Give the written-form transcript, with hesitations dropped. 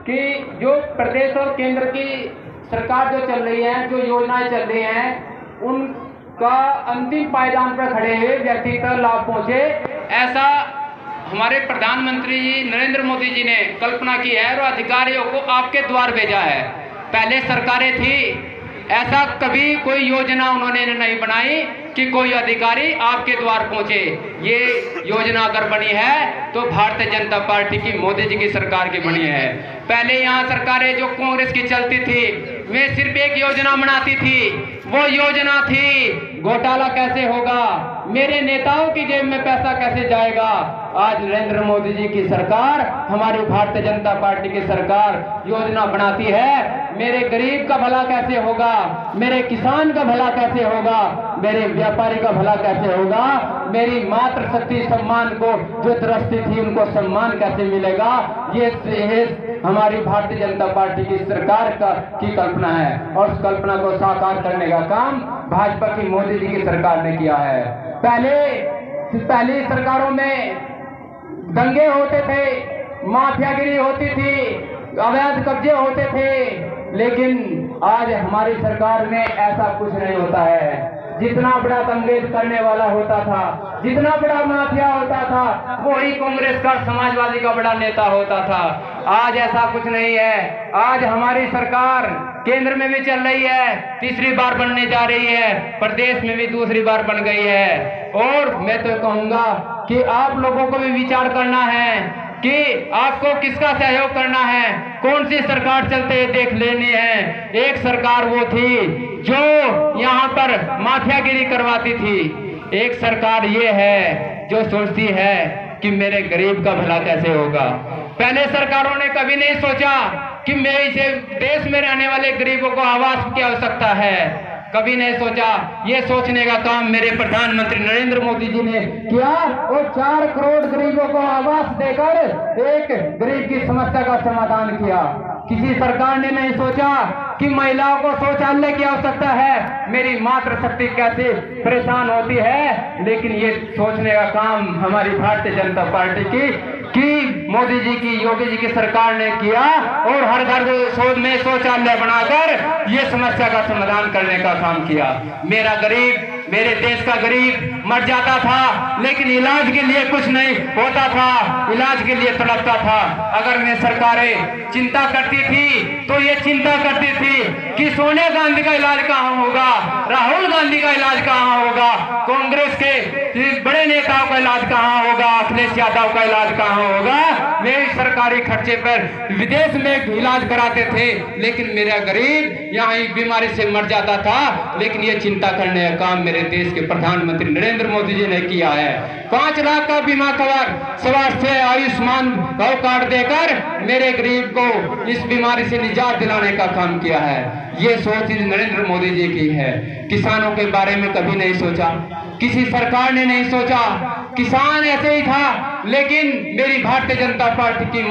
कि जो प्रदेश और केंद्र की सरकार जो चल रही है, जो योजनाएं चल रही हैं, उनका अंतिम पायदान पर खड़े हुए व्यक्ति तक लाभ पहुंचे, ऐसा हमारे प्रधानमंत्री नरेंद्र मोदी जी ने कल्पना की है और अधिकारियों को आपके द्वार भेजा है। पहले सरकारें थी, ऐसा कभी कोई योजना उन्होंने नहीं बनाई कि कोई अधिकारी आपके द्वार पहुंचे। ये योजना अगर बनी है तो भारतीय जनता पार्टी की, मोदी जी की सरकार की बनी है। पहले यहाँ सरकारें जो कांग्रेस की चलती थी, वे सिर्फ एक योजना बनाती थी, वो योजना थी घोटाला कैसे होगा, मेरे नेताओं की जेब में पैसा कैसे जाएगा। आज नरेंद्र मोदी जी की सरकार, हमारी भारतीय जनता पार्टी की सरकार योजना बनाती है, मेरे गरीब का भला कैसे होगा, मेरे किसान का भला कैसे होगा, मेरे व्यापारी का भला कैसे होगा, मेरी मातृशक्ति सम्मान को जो त्रस्ती थी उनको सम्मान कैसे मिलेगा। ये हमारी भारतीय जनता पार्टी की सरकार की कल्पना है और उस कल्पना को साकार करने का काम भाजपा की, मोदी जी की सरकार ने किया है। पहली सरकारों में दंगे होते थे, माफियागिरी होती थी, अवैध कब्जे होते थे, लेकिन आज हमारी सरकार में ऐसा कुछ नहीं होता है। जितना बड़ा दंगे करने वाला होता था, जितना बड़ा माफिया होता था, वही कांग्रेस का, समाजवादी का बड़ा नेता होता था। आज ऐसा कुछ नहीं है। आज हमारी सरकार केंद्र में भी चल रही है, तीसरी बार बनने जा रही है, प्रदेश में भी दूसरी बार बन गई है। और मैं तो कहूंगा कि आप लोगों को भी विचार करना है कि आपको किसका सहयोग करना है, कौन सी सरकार चलते देख लेनी है। एक सरकार वो थी जो यहाँ पर माफियागिरी करवाती थी, एक सरकार ये है जो सोचती है कि मेरे गरीब का भला कैसे होगा। पहले सरकारों ने कभी नहीं सोचा कि मेरे देश में रहने वाले गरीबों को आवास की आवश्यकता है, कभी नहीं सोचा। ये सोचने का काम मेरे प्रधानमंत्री नरेंद्र मोदी जी ने किया और 4 करोड़ गरीबों को आवास देकर एक गरीब की समस्या का समाधान किया। किसी सरकार ने नहीं सोचा कि महिलाओं को शौचालय की आवश्यकता है, मेरी मातृशक्ति कैसे परेशान होती है। लेकिन ये सोचने का काम हमारी भारतीय जनता पार्टी की मोदी जी की, योगी जी की सरकार ने किया और हर घर में शौचालय बनाकर ये समस्या का समाधान करने का काम किया। मेरा गरीब, मेरे देश का गरीब मर जाता था, लेकिन इलाज के लिए कुछ नहीं होता था, इलाज के लिए तड़पता था। अगर ये सरकारें चिंता करती थी तो ये चिंता करती थी कि सोनिया गांधी का इलाज कहाँ होगा, राहुल गांधी का इलाज कहाँ होगा, कांग्रेस के बड़े नेताओं का इलाज कहाँ होगा, अखिलेश यादव का इलाज कहाँ होगा। वे सरकारी खर्चे पर विदेश में इलाज कराते थे, लेकिन मेरा गरीब यहाँ ही बीमारी से मर जाता था। लेकिन ये चिंता करने का काम मेरे देश के प्रधानमंत्री नरेंद्र मोदी जी ने किया है। 5 लाख का बीमा कवर, स्वास्थ्य आयुष्मान कार्ड देकर मेरे गरीब को इस बीमारी से निजात दिलाने का काम किया है। ये सोच नरेंद्र मोदी जी की है। किसानों के बारे में कभी नहीं सोचा, किसी सरकार ने नहीं सोचा। किसान ऐसे ही था, लेकिन मेरी भारतीय जनता पार्टी की